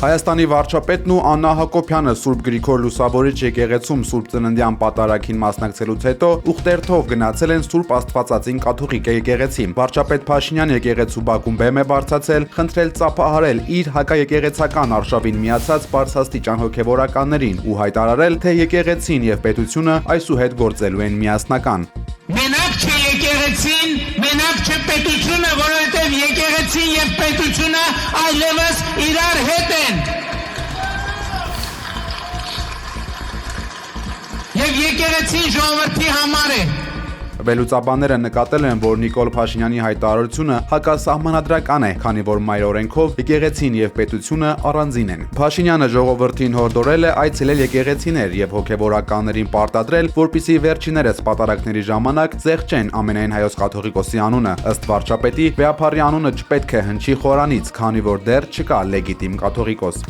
Հայաստանի վարչապետն ու Աննա Հակոբյանը Սուրբ Գրիգոր Լուսավորիչ եկեղեցում Սուրբ Ծննդյան պատարագին մասնակցելուց հետո ուխտերթով գնացել են Սուրբ Աստվածածին կաթողիկ եկեղեցի։ Վարչապետ Փաշինյանը եկեղեցու բակում բեմ է բարձրացել, խնդրել ծափահարել իր հակաեկեղեցական արշավին միացած բարձրաստիճան հոգևորականներին ու հայտարարել, թե եկեղեցին եւ պետությունը այսուհետ գործելու են միասնական։ Մենակ չէ եկեղեցին, մենակ չէ պետությունը, որովհետև եկեղեցին եւ պետությունը այլևս իրար հետ են։ Եվ եկեղեցին ժողովրդի համար է։ Վերլուծաբանները նկատել են, որ Նիկոլ Փաշինյանի հայտարարությունը հակասահմանադրական է, քանի որ մայր օրենքով եկեղեցին եւ պետությունը առանձին են։ Փաշինյանը ժողովրդին հորդորել է այցելել եկեղեցիներ եւ հոգեվորականներին պարտադրել, որպիսի վերջիներս պատարագների ժամանակ զեղչեն ամենայն հայոց կաթողիկոսի անունը։ Ըստ վարչապետի, Վեապարի անունը չպետք է հնչի խորանից, քանի որ դեռ չկա լեգիտիմ կաթողիկոս։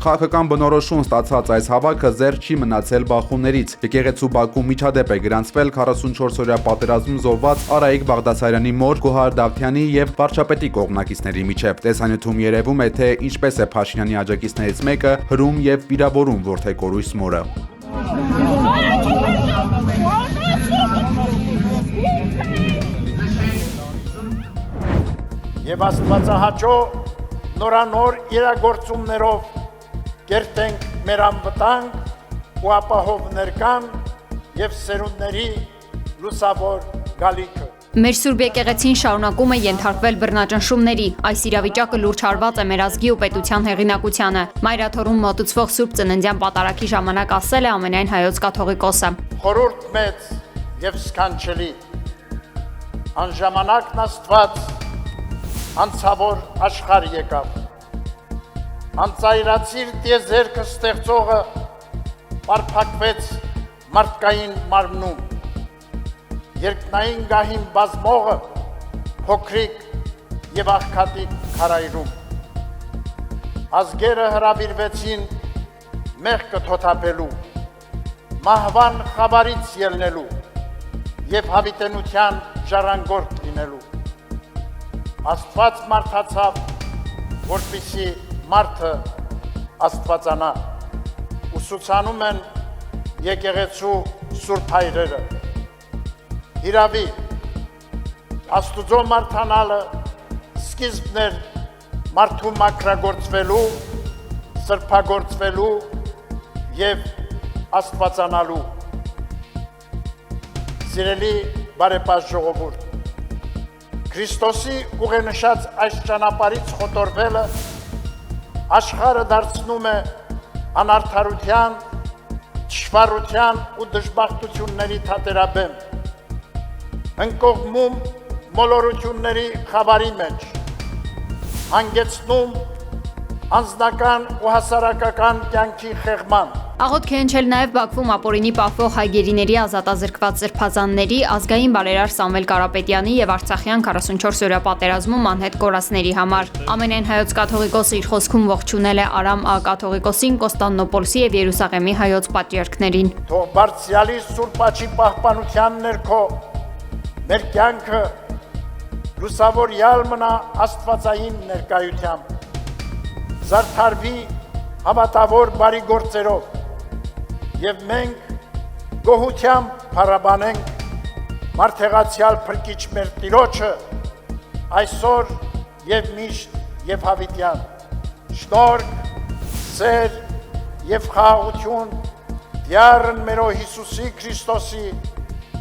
Քաղաքական բնորոշում ստացած այս հավաքը զերծ չի մնացել բախումներից։ Եկեղեցու բակում միջադեպ է գրանցվել 44-օրյա պատերազմում զոհված Արայիկ Բաղդասարյանի մոր Գոհար Դավթյանի եւ վարչապետի կողմնակիցների միջև։ Տեսանյութում երևում է, թե ինչպես է Փաշինյանի աջակիցներից մեկը հրում եւ վիրավորում որդեկորույս մորը։ Եվ աստվածահաճո նորանոր իրագործումներով կերտենք մեր անվտանգ ու ապահով ներկան եւ սերունդների լուսավոր գալիքը։ Մեր Սուրբ եկեղեցին շարունակում է ենթարկվել բռնաճնշումների։ Այս իրավիճակը լուրջ հարված է մեր ազգի ու պետության հեղինակությանը։ Մայրաթորում մոտուցվող Սուրբ Ծննդյան պատարագի ժամանակ ասել է ամենայն հայոց կաթողիկոսը։ Խորհուրդ մեծ եւ սքանչելի։ Անժամանակն Աստված անցավոր աշխարհ եկավ։ Անծայրացիր տիեզերքը ստեղծողը պարփակվեց մարդկային մարմնում, երկնային գահին բազմողը փոքրիկ եւ աղքատիկ քարայրում, ազգերը հրավիրվեցին մեղքը թոթափելու, մահվան խավարից ելնելու եւ հավիտենության ժառանգորդ լինելու։ Աստված մարդացավ, որպեսզի մարդը աստվածանա, ուսուցանում են եկեղեցու սուրբ հայրերը։ Իրավի, Աստուծո մարդանալը սկիզբն էր մարդու մաքրագործվելու, սրբագործվելու եւ աստվածանալու։ Սիրելի բարեպաշտ ժողովուրդ, Քրիստոսի ուղենշած այս ճանապարհից խոտորվելը աշխարհը դարձնում է անարդարության, թշվառության ու դժբախտությունների թատերաբեմ, ընկողմում մոլորությունների խավարի մեջ, հանգեցնում անձնական ու հասարակական կյանքի խեղման։ Աղոթք է հնչել նաև Բաքվում ապօրինի պահվող հայ գերիների ազատազրկված սրբազանների, ազգային բարերար Սամվել Կարապետյանի եւ Արցախյան 44-օրյա պատերազմում անհետ կորածների համար։ Ամենայն հայոց կաթողիկոսը իր խոսքում ողջունել է Արամ Ա կաթողիկոսին, Կոստանդնոպոլսի եւ Երուսաղեմի հայոց պատրիարքներին։ Թող բարձրալի Սուրբ Աչի պահպանության ներքո մեր կյանքը լուսավորյալ մնա աստվածային ներկայությամբ, զարդարվի հավատավոր բարի գործերով եւ մենք գոհությամբ փառաբանենք մարդեղացյալ փրկիչ մեր Տիրոջը այսօր եւ միշտ եւ հավիտյան։ Շնորհք, սեր եւ խաղաղություն Դյարն մերո Հիսուսի Քրիստոսի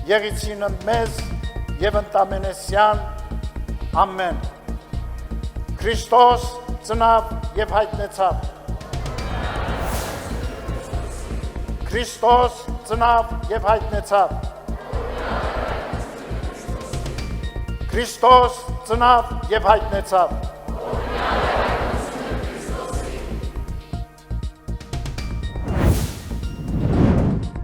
եղիցին մեզ եւ ընտամենեսյան ամեն։ Քրիստոս ծնավ եւ հայտնեցավ։ Քրիստոս ծնավ եւ հայտնեցավ։ Քրիստոս ծնավ եւ հայտնեցավ։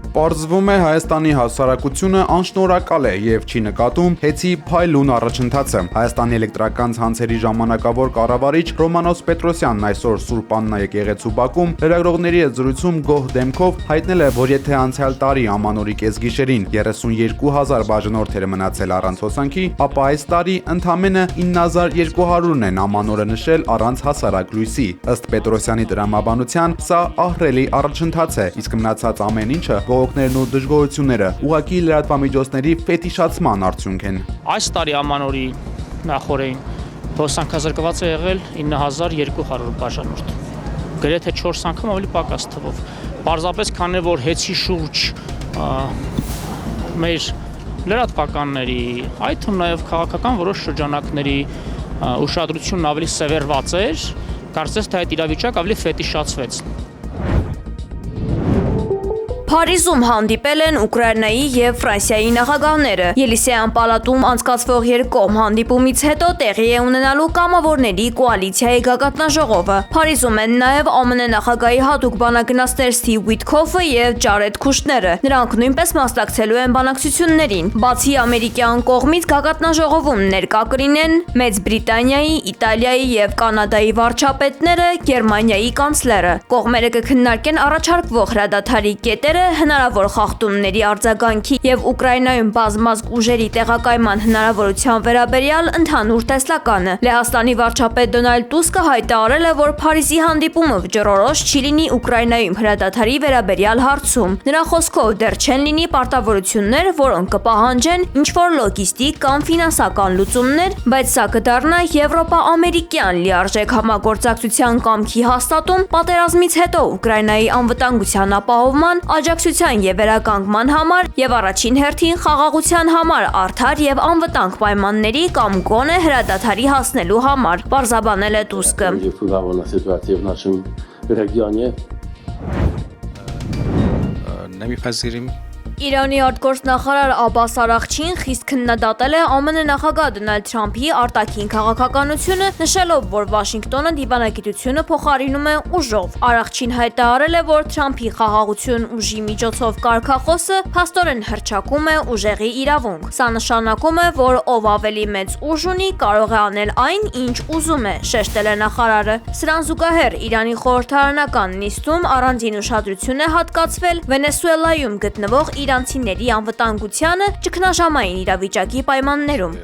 Պարզվում է Հայաստանի հասարակությունը անշնորհակալ է եւ չի նկատում հեծի փայլուն առաջընթացը։ Հայաստանի էլեկտրական ցանցերի ժամանակավոր կառավարիչ Ռոմանոս Պետրոսյանն այսօր Սուրբ Աննա եկեղեցու բակում լրագրողների հետ զրույցում գոհ դեմքով հայտնել է, որ եթե անցյալ տարի ամանորի կեսգիշերին 32,000 բաժանորդեր մնացել առանց հոսանքի, ապա այս տարի ընդամենը 9,200-ն են ամանորը նշել առանց հասարակ լույսի։ Ըստ Պետրոսյանի տրամաբանության, սա ահռելի առաջընթաց է, իսկ մնացած ամեն ինչը բողոքներն ու դժգոհությունները ուղղակի լրատվամիջոցների ֆետիշացման արդյունք են։ Այս տարի ամանորի նախորդին հոսանքազրկված է եղել 9,200 բաժանորդ։ Գրեթե 4 անգամ ավելի պակաս թվով։ Պարզապես քանի որ հեծի շուրջ մեր լրատվականների, այդ թվում նաև քաղաքական որոշ շրջանակների ուշադրությունն ավելի սևեռված էր, կարծես թե այդ իրավիճակը ավելի ֆետիշացվեց։ Փարիզում հանդիպել են Ուկրաինայի եւ Ֆրանսիայի նախագահները։ Ելիսեյան պալատում անցկացվող երկկողմ հանդիպումից հետո տեղի է ունենալու կամավորների կոալիցիայի գագաթնաժողովը։ Փարիզում են նաեւ ԱՄՆ նախագահի հատուկ բանագնացներ Սթիվ Ուիթքոֆը եւ Ջարեդ Քուշները։ Նրանք նույնպես մասնակցելու են բանակցություններին։ Բացի ամերիկյան կողմից գագաթնաժողովում ներկա կլինեն Մեծ Բրիտանիայի, Իտալիայի եւ Կանադայի վարչապետները, Գերմանիայի կանցլերը։ Կողմերը կքննարկեն առաջարկվող հրադադարի կետերը, հնարավոր խախտումների արձագանքի եւ Ուկրաինայում բազմազգ ուժերի տեղակայման հնարավորության վերաբերյալ ընդհանուր տեսլականը։ Լեհաստանի վարչապետ Դոնալդ Տուսկը հայտարարել է, որ Փարիզի հանդիպումը վճռորոշ չի լինի Ուկրաինայում հրադադարի վերաբերյալ հարցում։ Նրա խոսքով դեռ չեն լինի պարտավորություններ, որոնք կպահանջեն ինչ-որ լոգիստիկ կամ ֆինանսական լուծումներ, բայց սա կդառնա եվրոպա-ամերիկյան լիարժեք համագործակցության կամքի հաստատում պատերազմից հետո Ուկրաինայի անվտանգության ապահովման, աջակցության եւ վերականգնման համար եւ առաջին հերթին խաղաղության համար արդար եւ անվտանգ պայմանների կամ գոնե հրադադարի հասնելու համար, պարզաբանել է Տուսկը։ Իրանի արտգործնախարար Աբբաս Արաղչին խիստ քննադատել է ԱՄՆ նախագահ Դոնալդ Թրամփի արտաքին քաղաքականությունը, նշելով, որ Վաշինգտոնը դիվանագիտությունը փոխարինում է ուժով։ Արաղչին հայտարարել է, որ Թրամփի խաղաղություն ուժի միջոցով կարգախոսը փաստորեն հռչակում է ուժեղի իրավունք։ Սա նշանակում է, որ ով ավելի մեծ ուժ ունի, կարող է անել այն, ինչ ուզում է, շեշտել է նախարարը։ Սրան զուգահեռ Իրանի խորհրդարանական նիստում առանձին ուշադրություն է հատկացվել Վենեսուելայում գտնվող իրանցիների անվտանգությանը ճգնաժամային իրավիճակի պայմաններում։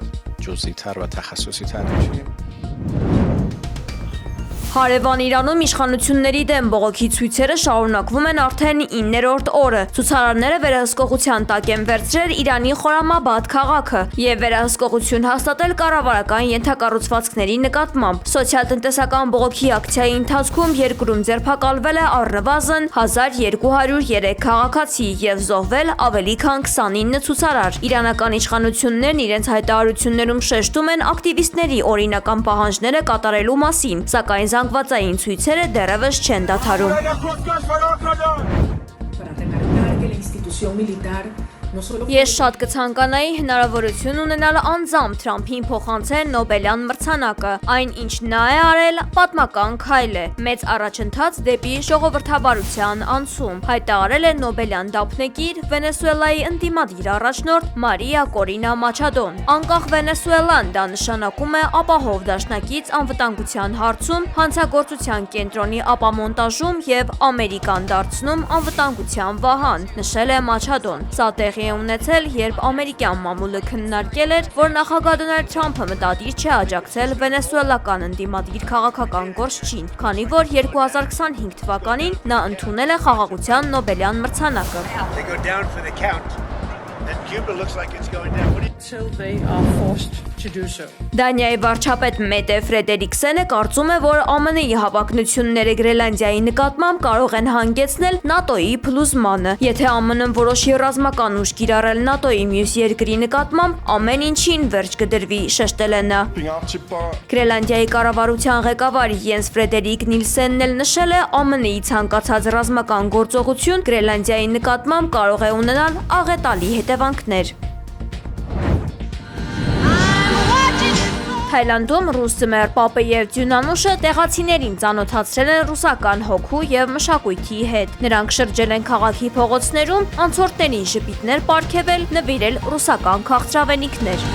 Հարևան Իրանում իշխանությունների դեմ բողոքի ցույցերը շարունակվում են արդեն 9-րդ օրը։ Ցուցարարները վերահսկողության տակ են վերցրել Իրանի Խորամաբադ քաղաքը եւ վերահսկողություն հաստատել կառավարական ենթակառուցվածքների նկատմամբ։ Սոցիալ-տնտեսական բողոքի ակցիայի ընթացքում երկրում ձերբակալվել է առնվազն 1203 քաղաքացի եւ զոհվել ավելի քան 29 ցուցարար։ Իրանական իշխանություններն իրենց հայտարարություններում շեշտում են ակտիվիստների օրինական պահանջները կատարելու մասին, սակայն զանգվածային ցույցերը դեռևս չեն դադարում։ Ես շատ կցանկանայի հնարավորություն ունենալ անձամբ Թրամփին փոխանցել Նոբելյան մրցանակը, այն ինչ նա է արել, պատմական քայլ է, մեծ առաջընթաց դեպի ժողովրդավարության անցում, հայտարարել է Նոբելյան դափնեկիր Վենեսուելայի ընդդիմադիր առաջնորդ Մարիա Կորինա Մաչադոն։ Անկախ Վենեսուելան դա նշանակում է ապահով դաշնակից անվտանգության հարցում հանցագործության կենտրոնի ապամոնտաժում եւ Ամերիկան դարձնում անվտանգության վահան, նշել է Մաչադոն։ Սա տեղի է ունեցել, երբ ամերիկյան մամուլը քննարկել էր, որ նախագահ Դոնալդ Թրամփը մտադիր չէ աջակցել վենեսուելական ընդդիմադիր քաղաքական գործչին, քանի որ 2025 թվականին նա ընդունել է խաղաղության Նոբելյան մրցանակը։ Դանիայի վարչապետ Մետե Ֆրեդերիկսենը կարծում է, որ ԱՄՆ-ի հավակնությունները Գրենլանդիայի նկատմամբ կարող են հանգեցնել ՆԱՏՕ-ի փլուզմանը։ Եթե ԱՄՆ-ն որոշի ռազմական ուժ կիրառել ՆԱՏՕ-ի մյուս երկրի նկատմամբ, ամեն ինչին վերջ կդրվի, շեշտել է նա։ Գրենլանդիայի կառավարության ղեկավար Յենս Ֆրեդերիկ Նիլսենն էլ նշել է, ԱՄՆ-ի ցանկացած ռազմական գործողություն Գրենլանդիայի նկատմամբ կարող է ունենալ աղետալի հետևանքներ։ Թայլանդում ռուս ձմեռ Պապը եւ Ձյունանուշը տեղացիներին ծանոթացրել են ռուսական հոգու եւ մշակույթի հետ։ Նրանք շրջել են քաղաքի փողոցներում, անցորդներին ժպիտներ պարգևել, նվիրել ռուսական քաղցրավենիքներ։